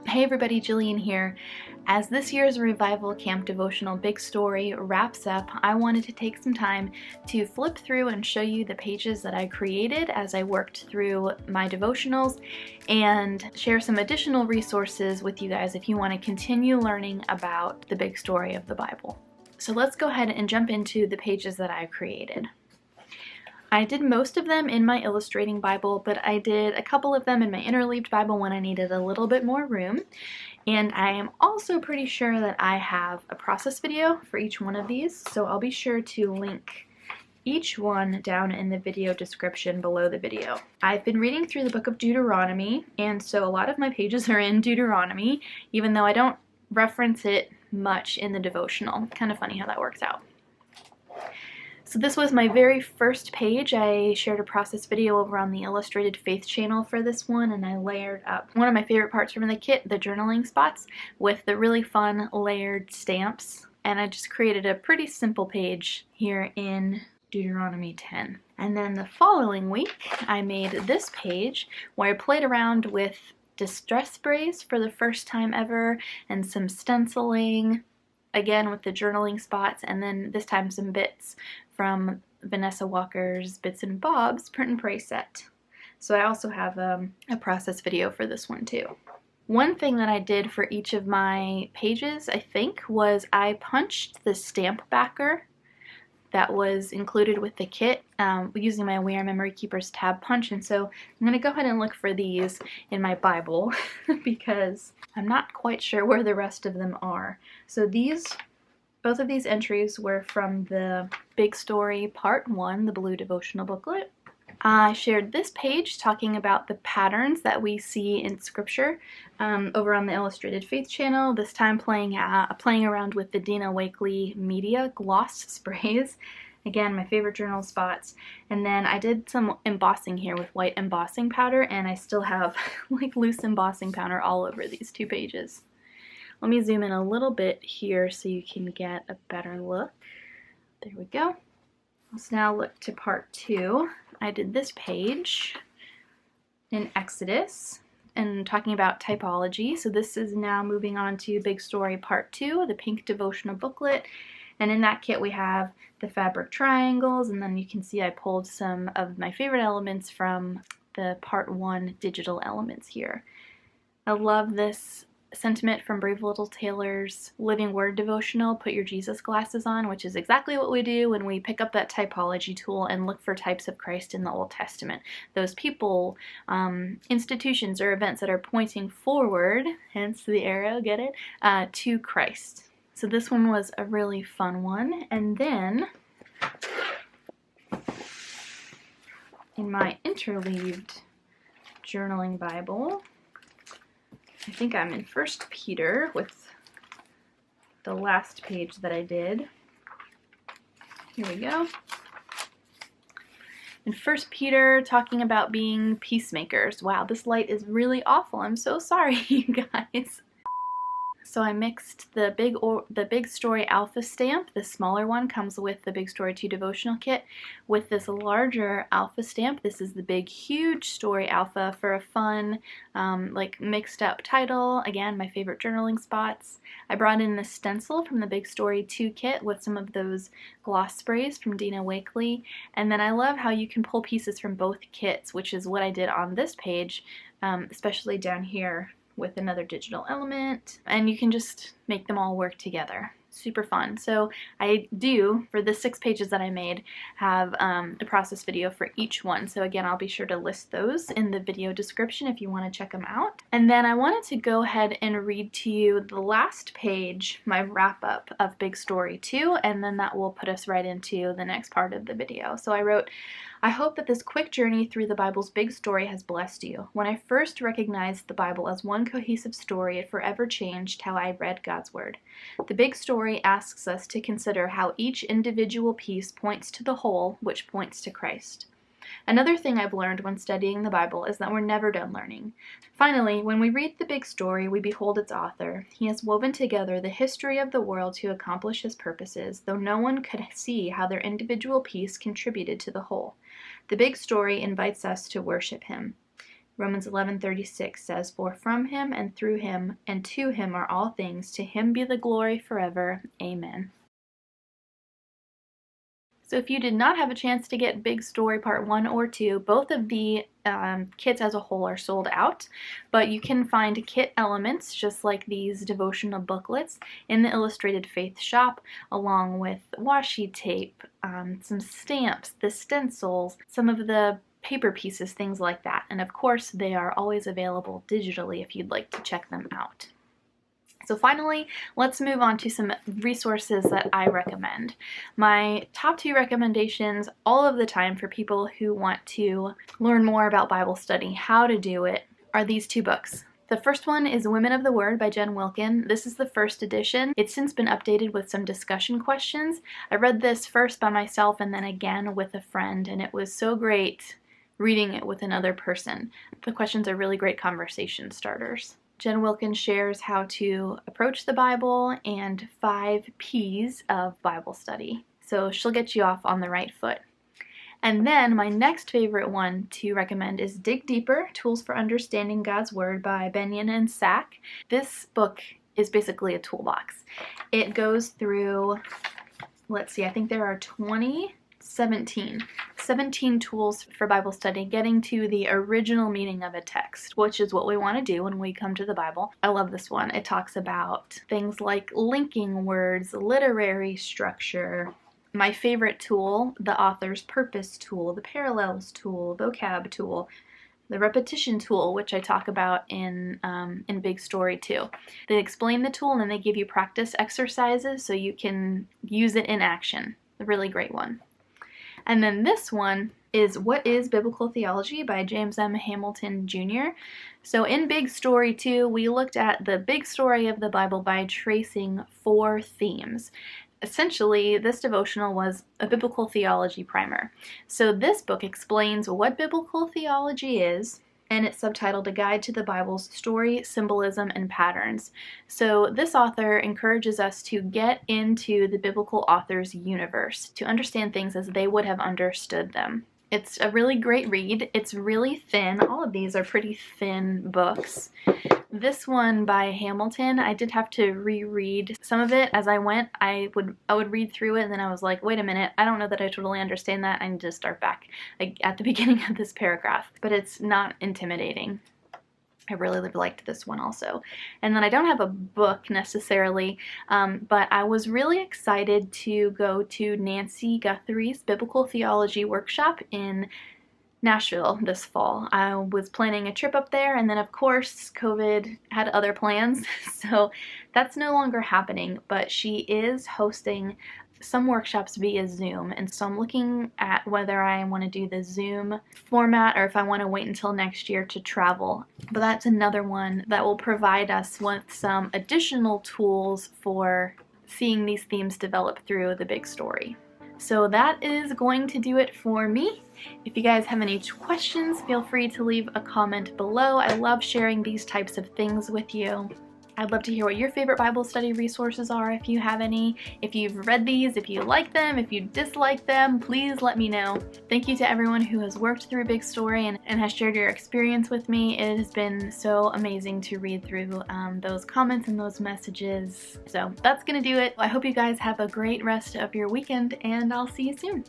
Hey everybody, Jillian here. As this year's Revival Camp devotional Big Story wraps up, I wanted to take some time to flip through and show you the pages that I created as I worked through my devotionals and share some additional resources with you guys if you want to continue learning about the big story of the Bible. So let's go ahead and jump into the pages that I created. I did most of them in my illustrating Bible, but I did a couple of them in my interleaved Bible when I needed a little bit more room. And I am also pretty sure that I have a process video for each one of these, so I'll be sure to link each one down in the video description below the video. I've been reading through the book of Deuteronomy, and so a lot of my pages are in Deuteronomy, even though I don't reference it much in the devotional. Kind of funny how that works out. So this was my very first page. I shared a process video over on the Illustrated Faith channel for this one, and I layered up one of my favorite parts from the kit, the journaling spots, with the really fun layered stamps. And I just created a pretty simple page here in Deuteronomy 10. And then the following week, I made this page where I played around with distress sprays for the first time ever, and some stenciling, again with the journaling spots, and then this time some bits from Vanessa Walker's Bits and Bobs Print and Pray set. So I also have a process video for this one too. One thing that I did for each of my pages, I think, was I punched the stamp backer that was included with the kit using my We Are Memory Keepers tab punch, and so I'm going to go ahead and look for these in my Bible because I'm not quite sure where the rest of them are. So both of these entries were from the Big Story Part 1, the blue devotional booklet. I shared this page talking about the patterns that we see in Scripture over on the Illustrated Faith channel, this time playing around with the Dina Wakley Media gloss sprays. Again, my favorite journal spots. And then I did some embossing here with white embossing powder, and I still have like loose embossing powder all over these two pages. Let me zoom in a little bit here so you can get a better look. There we go. Let's now look to part 2. I did this page in Exodus and talking about typology. So this is now moving on to Big Story Part 2, the pink devotional booklet. And in that kit we have the fabric triangles, and then you can see I pulled some of my favorite elements from the Part 1 digital elements here. I love this sentiment from Brave Little Tailor's Living Word devotional, Put Your Jesus Glasses On, which is exactly what we do when we pick up that typology tool and look for types of Christ in the Old Testament. Those people, institutions, or events that are pointing forward, hence the arrow, get it, to Christ. So this one was a really fun one. And then in my interleaved journaling Bible, I think I'm in 1 Peter with the last page that I did. Here we go. In 1 Peter, talking about being peacemakers. Wow, this light is really awful. I'm so sorry, you guys. So I mixed the Big Story Alpha stamp. The smaller one comes with the Big Story 2 devotional kit, with this larger Alpha stamp. This is the Big Huge Story Alpha for a fun, like mixed up title. Again, my favorite journaling spots. I brought in the stencil from the Big Story 2 kit with some of those gloss sprays from Dina Wakley. And then I love how you can pull pieces from both kits, which is what I did on this page, especially down here with another digital element, and you can just make them all work together. Super fun. So I do, for the 6 pages that I made, have a process video for each one. So again, I'll be sure to list those in the video description if you want to check them out. And then I wanted to go ahead and read to you the last page, my wrap-up of Big Story 2, and then that will put us right into the next part of the video. So I wrote, I hope that this quick journey through the Bible's big story has blessed you. When I first recognized the Bible as one cohesive story, it forever changed how I read God's Word. The big story asks us to consider how each individual piece points to the whole, which points to Christ. Another thing I've learned when studying the Bible is that we're never done learning. Finally, when we read the big story, we behold its author. He has woven together the history of the world to accomplish his purposes, though no one could see how their individual piece contributed to the whole. The big story invites us to worship him. Romans 11:36 says, "For from him and through him and to him are all things, to him be the glory forever. Amen." So if you did not have a chance to get Big Story Part 1 or 2, both of the kits as a whole are sold out, but you can find kit elements just like these devotional booklets in the Illustrated Faith shop, along with washi tape, some stamps, the stencils, some of the paper pieces, things like that. And of course, they are always available digitally if you'd like to check them out. So finally, let's move on to some resources that I recommend. My top 2 recommendations all of the time for people who want to learn more about Bible study, how to do it, are these 2 books. The first one is Women of the Word by Jen Wilkin. This is the first edition. It's since been updated with some discussion questions. I read this first by myself and then again with a friend, and it was so great reading it with another person. The questions are really great conversation starters. Jen Wilkin shares how to approach the Bible and 5 P's of Bible study. So she'll get you off on the right foot. And then my next favorite one to recommend is Dig Deeper, Tools for Understanding God's Word by Benyon and Sack. This book is basically a toolbox. It goes through, let's see, I think there are 17 tools for Bible study, getting to the original meaning of a text, which is what we want to do when we come to the Bible. I love this one. It talks about things like linking words, literary structure. My favorite tool, the author's purpose tool, the parallels tool, vocab tool, the repetition tool, which I talk about in Big Story too. They explain the tool and then they give you practice exercises so you can use it in action. A really great one. And then this one is What is Biblical Theology by James M. Hamilton Jr. So in Big Story 2, we looked at the big story of the Bible by tracing 4 themes. Essentially, this devotional was a biblical theology primer. So this book explains what biblical theology is, and it's subtitled A Guide to the Bible's Story, Symbolism, and Patterns. So this author encourages us to get into the biblical author's universe, to understand things as they would have understood them. It's a really great read. It's really thin. All of these are pretty thin books. This one by Hamilton, I did have to reread some of it as I went. I would read through it and then I was like, wait a minute, I don't know that I totally understand that. I need to start back at the beginning of this paragraph. But it's not intimidating. I really liked this one also. And then I don't have a book necessarily, but I was really excited to go to Nancy Guthrie's Biblical Theology Workshop in Nashville this fall. I was planning a trip up there, and then of course COVID had other plans, so that's no longer happening, but she is hosting some workshops via Zoom, and so I'm looking at whether I want to do the Zoom format or if I want to wait until next year to travel. But that's another one that will provide us with some additional tools for seeing these themes develop through the big story. So that is going to do it for me. If you guys have any questions, feel free to leave a comment below. I love sharing these types of things with you. I'd love to hear what your favorite Bible study resources are if you have any. If you've read these, if you like them, if you dislike them, please let me know. Thank you to everyone who has worked through Big Story and has shared your experience with me. It has been so amazing to read through those comments and those messages. So that's gonna do it. I hope you guys have a great rest of your weekend, and I'll see you soon.